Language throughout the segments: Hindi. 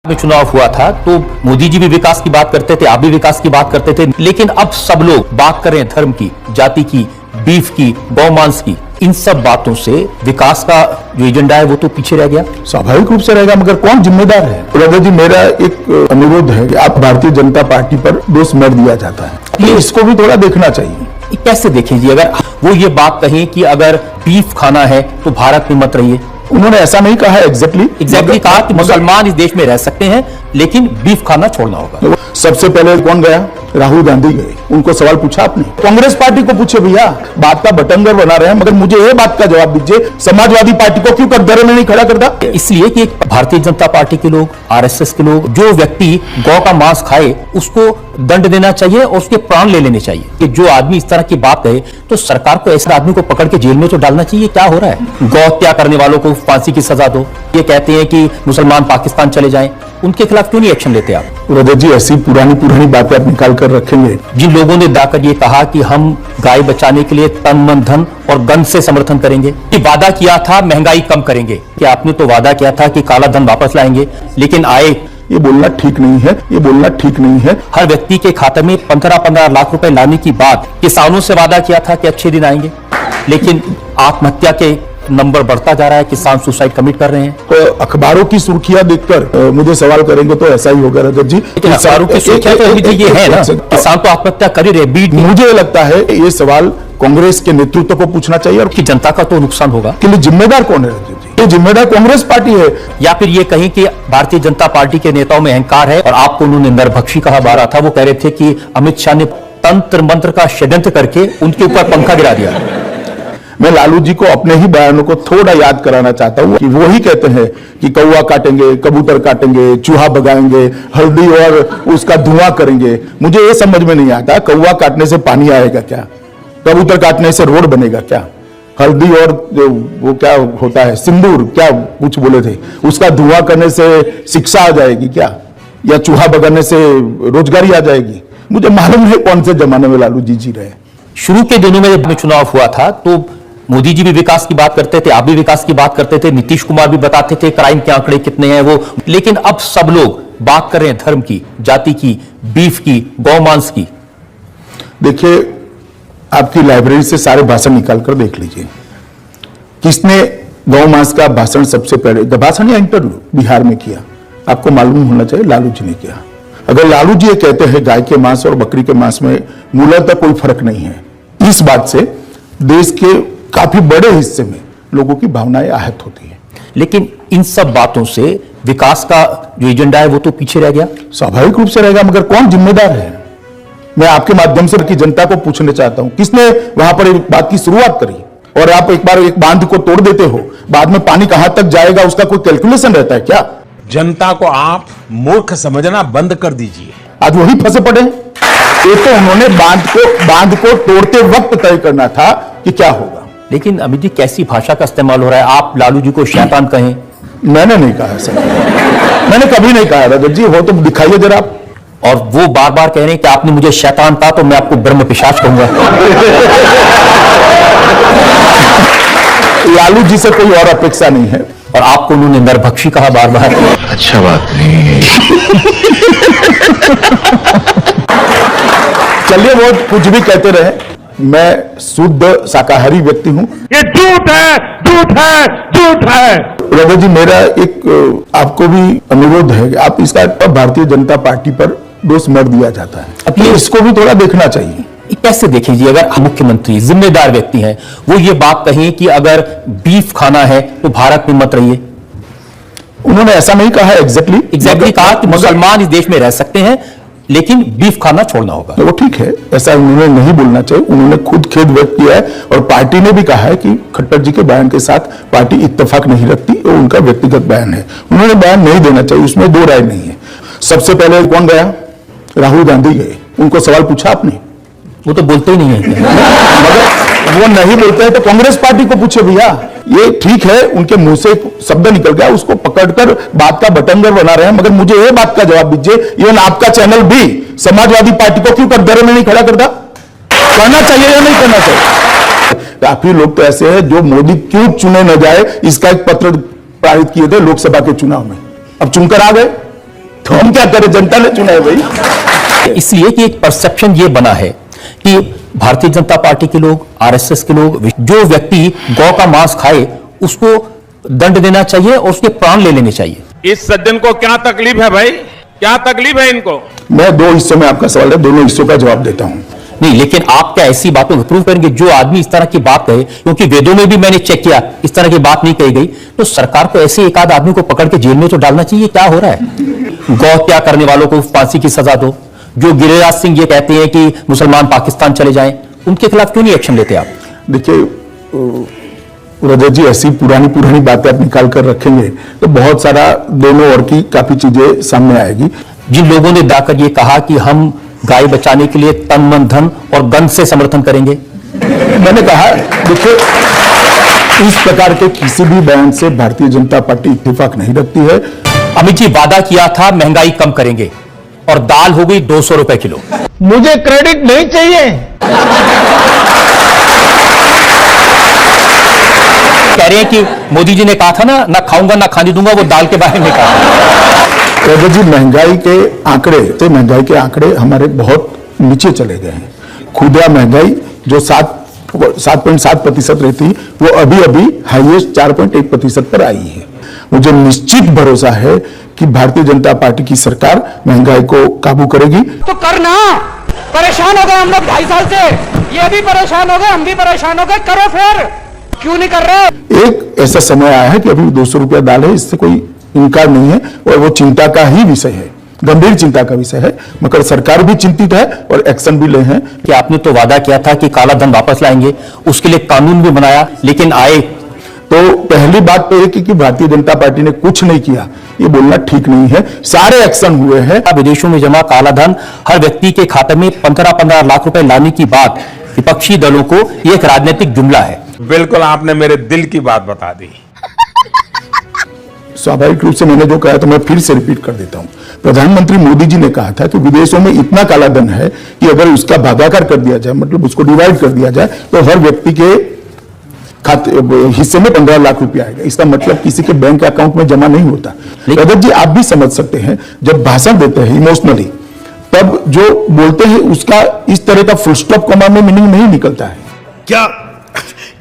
में चुनाव हुआ था तो मोदी जी भी विकास की बात करते थे, आप भी विकास की बात करते थे, लेकिन अब सब लोग बात कर रहे हैं धर्म की, जाति की, बीफ की, गौमांस की। इन सब बातों से विकास का जो एजेंडा है वो तो पीछे रह गया। स्वाभाविक रूप से रहेगा, मगर कौन जिम्मेदार है? रघु जी, मेरा एक अनुरोध है कि आप भारतीय जनता पार्टी पर दोष मत दिया जाता है, ये इसको भी थोड़ा देखना चाहिए। कैसे देखें जी, अगर वो ये बात कहें कि अगर बीफ खाना है तो भारत में मत रहिए। उन्होंने ऐसा नहीं कहा है एग्जैक्टली कहा कि मुसलमान इस देश में रह सकते हैं लेकिन बीफ खाना छोड़ना होगा। सबसे पहले कौन गया? राहुल गांधी गए, उनको सवाल पूछा आपने? कांग्रेस पार्टी को पूछे, भैया बात का बटंगर बना रहे हैं, मगर मुझे ये बात का जवाब दीजिए, समाजवादी पार्टी को क्यों कटघरे में नहीं खड़ा करता? इसलिए कि भारतीय जनता पार्टी के लोग, आरएसएस के लोग, जो व्यक्ति गौ का मांस खाए उसको दंड देना चाहिए और उसके प्राण ले लेने चाहिए। कि जो आदमी इस तरह की बात कहे तो सरकार को ऐसे आदमी को पकड़ के जेल में तो डालना चाहिए। क्या हो रहा है? गौ हत्या करने वालों को फांसी की सजा दो। ये कहते हैं कि मुसलमान पाकिस्तान चले जाएं, उनके खिलाफ क्यों नहीं एक्शन लेते आप? रजत जी, ऐसी पुरानी बातें आप निकाल कर रखेंगे। जिन लोगों ने दाकर ये कहा कि हम गाय बचाने के लिए तन मन धन और गन से समर्थन करेंगे, कि वादा किया था महंगाई कम करेंगे, कि आपने तो वादा किया था कि काला धन वापस लाएंगे, लेकिन आए। ये बोलना ठीक नहीं है, ये बोलना ठीक नहीं है। हर व्यक्ति के खाते में 15-15 लाख रुपए लाने की बात किसानों से वादा किया था कि अच्छे दिन आएंगे, लेकिन आत्महत्या के नंबर बढ़ता जा रहा है, किसान सुसाइड कमिट कर रहे हैं। तो अखबारों की सुर्खियां देखकर मुझे सवाल करेंगे तो ऐसा ही होगा रजत जी। अखबारों की सुर्खियां तो ये है ना, किसान तो आत्महत्या कर ही रहे। मुझे लगता है ये सवाल कांग्रेस के नेतृत्व को पूछना चाहिए, और कि जनता का तो नुकसान होगा। के लिए जिम्मेदार कौन है रजत जी? ये जिम्मेदार कांग्रेस पार्टी है। या फिर ये कहीं कि भारतीय जनता पार्टी के नेताओं में अहंकार है और आपको उन्होंने नरभक्षी कहा बारहा था। वो कह रहे थे कि अमित शाह ने तंत्र मंत्र का षड्यंत्र करके उनके ऊपर पंखा गिरा दिया। मैं लालू जी को अपने ही बयानों को थोड़ा याद कराना चाहता हूं कि वो ही कहते हैं कि कौवा काटेंगे, कबूतर काटेंगे, चूहा भगाएंगे, हल्दी और उसका धुआं करेंगे। मुझे ये समझ में नहीं आता, कौवा काटने से पानी आएगा क्या? कबूतर काटने से रोड बनेगा क्या? हल्दी और वो क्या होता है, सिंदूर, क्या कुछ बोले थे, उसका धुआं करने से शिक्षा आ जाएगी क्या? या चूहा भगाने से रोजगारी आ जाएगी? मुझे मालूम है कौन से जमाने में लालू जी जी रहे। शुरू के दिनों में जब चुनाव हुआ था तो मोदी जी भी विकास की बात करते थे, आप भी विकास की बात करते थे, नीतीश कुमार भी बताते थे क्राइम के आंकड़े कितने हैं वो, लेकिन अब सब लोग बात कर रहे हैं धर्म की, जाति की, बीफ की, गौमांस की। देखिए, आपकी लाइब्रेरी से सारे भाषण निकाल कर देख लीजिए, किसने गौमांस का भाषण सबसे पहले, भाषण या इंटरव्यू बिहार में किया? आपको मालूम होना चाहिए, लालू जी ने किया। अगर लालू जी ये कहते हैं गाय के मांस और बकरी के मांस में मूलतः कोई फर्क नहीं है, इस बात से देश के काफी बड़े हिस्से में लोगों की भावनाएं आहत होती हैं। लेकिन इन सब बातों से विकास का जो एजेंडा है वो तो पीछे रह गया। स्वाभाविक रूप से रहेगा, मगर कौन जिम्मेदार है? मैं आपके माध्यम से की जनता को पूछना चाहता हूं, किसने वहां पर एक बात की शुरुआत करी? और आप एक बार एक बांध को तोड़ देते हो, बाद में पानी कहां तक जाएगा उसका कोई कैलकुलेशन रहता है क्या? जनता को आप मूर्ख समझना बंद कर दीजिए। आज वही फंसे पड़े। ये तो उन्होंने बांध को तोड़ते वक्त तय करना था कि क्या होगा। लेकिन अमित जी, कैसी भाषा का इस्तेमाल हो रहा है? आप लालू जी को शैतान कहें। मैंने नहीं कहा सर, मैंने कभी नहीं कहा रजत जी, वो तो दिखाइए जरा आप। और वो बार बार कह रहे हैं कि आपने मुझे शैतान कहा तो मैं आपको ब्रह्म पिशाच कहूंगा। लालू जी से कोई और अपेक्षा नहीं है। और आपको उन्होंने नरभक्षी कहा बार बार। अच्छा बात नहीं। चलिए, वो कुछ भी कहते रहे, मैं शुद्ध शाकाहारी व्यक्ति हूं। ये झूठ है, झूठ है, झूठ है। रघु जी, मेरा एक आपको भी अनुरोध है कि आप इसका भारतीय जनता पार्टी पर दोष मत दिया जाता है, अब ये इसको भी थोड़ा देखना चाहिए। कैसे देखें जी, अगर मुख्यमंत्री जिम्मेदार व्यक्ति हैं, वो ये बात कहें कि अगर बीफ खाना है तो भारत में मत रहिए। उन्होंने ऐसा नहीं कहा है एग्जैक्टली कहा कि मुसलमान इस देश में रह सकते हैं लेकिन बीफ खाना छोड़ना होगा। वो ठीक है, ऐसा उन्होंने नहीं बोलना चाहिए। उन्होंने खुद खेद व्यक्त किया है और पार्टी ने भी कहा है कि खट्टर जी के बयान के साथ पार्टी इत्तेफाक नहीं रखती, वो उनका व्यक्तिगत बयान है, उन्होंने बयान नहीं देना चाहिए, उसमें दो राय नहीं है। सबसे पहले कौन गया? राहुल गांधी गए, उनको सवाल पूछा आपने? वो तो बोलते ही नहीं है। मगर वो नहीं बोलते हैं तो कांग्रेस पार्टी को पूछे, भैया ये ठीक है, उनके मुंह से शब्द निकल गया, उसको पकड़कर बात का बटंगर बना रहे हैं, मगर मुझे ये बात का जवाब दीजिए, इवन आपका चैनल भी समाजवादी पार्टी को क्यों कटघरे में नहीं खड़ा करता? करना चाहिए या नहीं करना चाहिए? काफी लोग तो ऐसे हैं जो मोदी क्यों चुने न जाए इसका एक पत्र पारित किए थे लोकसभा के चुनाव में, अब चुनकर आ गए। तो हम क्या करें, जनता ने चुना है भाई। इसलिए कि एक परसेप्शन ये बना है कि भारतीय जनता पार्टी के लोग, आरएसएस के लोग, जो व्यक्ति गौ का मांस खाए उसको दंड देना चाहिए और उसके प्राण ले लेने चाहिए। इस सज्जन को क्या तकलीफ है भाई, क्या तकलीफ है इनको? मैं दो हिस्सों में, आपका सवाल है, दोनों हिस्सों का जवाब देता हूं। नहीं, लेकिन आप क्या ऐसी बातों को प्रूव करेंगे जो आदमी इस तरह की बात कहे, क्योंकि वेदों में भी मैंने चेक किया इस तरह की बात नहीं कही गई, तो सरकार को ऐसे एक आध आदमी को पकड़ के जेल में तो डालना चाहिए। क्या हो रहा है? गौ हत्या करने वालों को फांसी की सजा दो। जो गिरिराज सिंह ये कहते हैं कि मुसलमान पाकिस्तान चले जाएं, उनके खिलाफ क्यों नहीं एक्शन लेते आप? देखिए रजत जी, ऐसी पुरानी पुरानी बातें आप निकाल कर रखेंगे तो बहुत सारा दोनों ओर की काफी चीजें सामने आएगी। जिन लोगों ने दाकर ये कहा कि हम गाय बचाने के लिए तन मन धन और गन से समर्थन करेंगे, मैंने कहा देखिए, इस प्रकार के किसी भी बयान से भारतीय जनता पार्टी इत्तेफाक नहीं रखती है। अमित जी वादा किया था महंगाई कम करेंगे और दाल हो गई 200 रुपए किलो। मुझे क्रेडिट नहीं चाहिए। कह रहे हैं कि मोदी जी ने कहा था ना खाऊंगा ना खाने दूंगा, वो दाल के बारे में कहा। रजत जी, महंगाई के आंकड़े हमारे बहुत नीचे चले गए हैं। खुदरा महंगाई जो 7.7% रहती, वो अभी अभी हाईएस्ट 4.1% पर आई है। मुझे निश्चित भरोसा है कि भारतीय जनता पार्टी की सरकार महंगाई को काबू करेगी। तो करना, परेशान हो गए हम लोग 2.5 साल से, ये भी परेशान हो गए, हम भी परेशान हो गए, करो फिर, क्यों नहीं कर रहे? एक ऐसा समय आया है कि अभी 200 रुपया दाल है, इससे कोई इनकार नहीं है और वो चिंता का ही विषय है, गंभीर चिंता का विषय है। मगर सरकार भी चिंतित है और एक्शन भी ले हैं। कि आपने तो वादा किया था कि काला धन वापस लाएंगे, उसके लिए कानून भी बनाया, लेकिन आए तो पहली बात तो एक कि भारतीय जनता पार्टी ने कुछ नहीं किया, ये बोलना ठीक नहीं है। सारे एक्शन हुए हैं। विदेशों में जमा काला धन हर व्यक्ति के खाते में 15-15 लाख रुपए लाने की बात विपक्षी दलों को ये एक राजनीतिक जुमला है। बिल्कुल आपने मेरे दिल की बात बता दी। स्वाभाविक रूप से मैंने जो कहा तो मैं फिर से रिपीट कर देता हूं। प्रधानमंत्री मोदी जी ने कहा था कि विदेशों में इतना काला धन है कि अगर उसका भागाकार कर दिया जाए, मतलब उसको डिवाइड कर दिया जाए, तो हर व्यक्ति के खाते हिस्से में 15 लाख रुपया आएगा। इसका मतलब किसी के बैंक अकाउंट में जमा नहीं होता। रजत जी, आप भी समझ सकते हैं, जब भाषण देते हैं इमोशनली, तब जो बोलते हैं उसका इस तरह का फुल स्टॉप कॉमा में मीनिंग नहीं निकलता है। क्या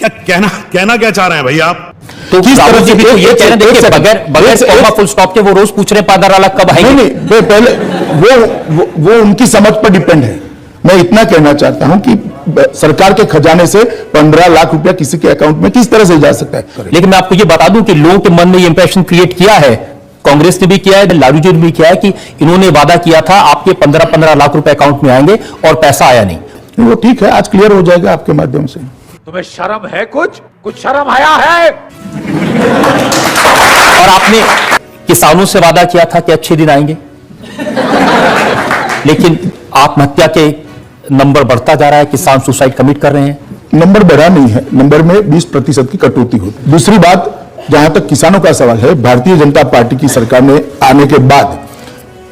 कहना क्या चाह रहे हैं भाई आप? तो किस तरह से भी तो ये कह रहे हैं, बगैर कॉमा फुल स्टॉप के वो रोज पूछ रहे हैं 15 लाख कब आएंगे? नहीं, पहले वो उनकी समझ पर डिपेंड है। मैं इतना कहना चाहता हूं कि सरकार के खजाने से 15 लाख रुपया किसी के अकाउंट में किस तरह से जा सकता है? लेकिन मैं आपको ये बता दूं कि लोगों के मन में ये इंप्रेशन क्रिएट किया है, कांग्रेस ने भी किया है, लालू जी ने भी किया है कि इन्होंने वादा किया था आपके 15-15 लाख रुपए अकाउंट में आएंगे और पैसा आया नहीं। वो ठीक है, आज क्लियर हो जाएगा आपके माध्यम से। तुम्हें शर्म है? कुछ शर्म आया है? और आपने किसानों से वादा किया था कि अच्छे दिन आएंगे, लेकिन आत्महत्या के नंबर बढ़ता जा रहा है, किसान सुसाइड कमिट कर रहे हैं। नंबर बढ़ा नहीं है, नंबर में 20% की कटौती होती। दूसरी बात, जहां तक किसानों का सवाल है, भारतीय जनता पार्टी की सरकार में आने के बाद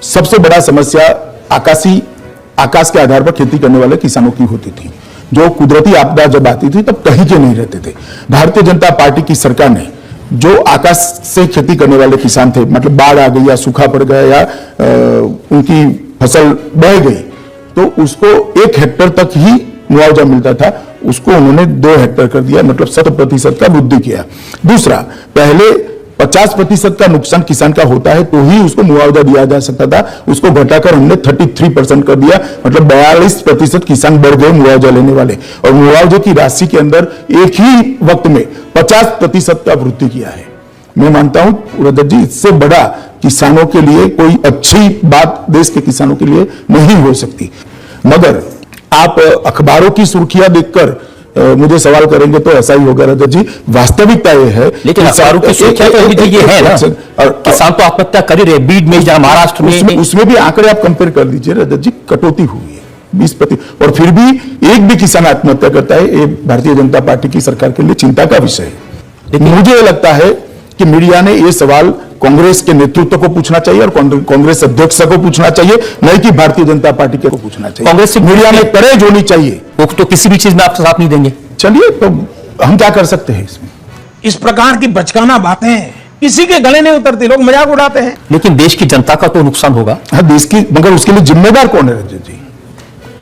सबसे बड़ा समस्या आकाश के आधार पर खेती करने वाले किसानों की होती थी। जो कुदरती आपदा जब आती थी तब कहीं के नहीं रहते थे। भारतीय जनता पार्टी की सरकार ने जो आकाश से खेती करने वाले किसान थे, मतलब बाढ़ आ गई या सूखा पड़ गया या उनकी फसल बह गई, तो उसको 1 हेक्टेयर तक ही मुआवजा मिलता था, उसको उन्होंने 2 हेक्टेयर कर दिया, मतलब 100% का वृद्धि किया। दूसरा, पहले 50% का नुकसान किसान का होता है तो ही उसको मुआवजा दिया जा सकता था, उसको घटाकर हमने 33% कर दिया, मतलब 42% किसान बढ़ गए मुआवजा लेने वाले। और मुआवजे की राशि के अंदर एक ही वक्त में 50% का वृद्धि किया है। मैं मानता हूं रजत जी, इससे बड़ा किसानों के लिए कोई अच्छी बात देश के किसानों के लिए नहीं हो सकती। मगर आप अखबारों की सुर्खियां देखकर मुझे सवाल करेंगे तो ऐसा ही होगा रजत जी। वास्तविकता यह है, लेकिन अखबारों की सुर्खियां तो अभी ये है ना, और किसान तो आत्महत्या कर ही रहे, बीड में जहां महाराष्ट्र में, उसमें भी आंकड़े आप कंपेयर कर लीजिए रजत जी, कटौती हुई है 20%, और फिर भी एक भी किसान आत्महत्या करता है। ये भारतीय जनता पार्टी की सरकार के लिए चिंता का विषय है। लेकिन मुझे लगता है कि मीडिया ने ये सवाल कांग्रेस के नेतृत्व को पूछना चाहिए और कांग्रेस अध्यक्ष को पूछना चाहिए, नहीं कि भारतीय जनता पार्टी को पूछना चाहिए। कांग्रेस से मीडिया में करेज होनी चाहिए। वो तो किसी भी चीज में आप साथ नहीं देंगे। चलिए, तो हम क्या कर सकते हैं इसमें? इस प्रकार की बचकाना बातें किसी के गले नहीं उतरती, लोग मजाक उड़ाते हैं। लेकिन देश की जनता का तो नुकसान होगा। हाँ, देश की, मगर उसके लिए जिम्मेदार कौन है रंजन जी?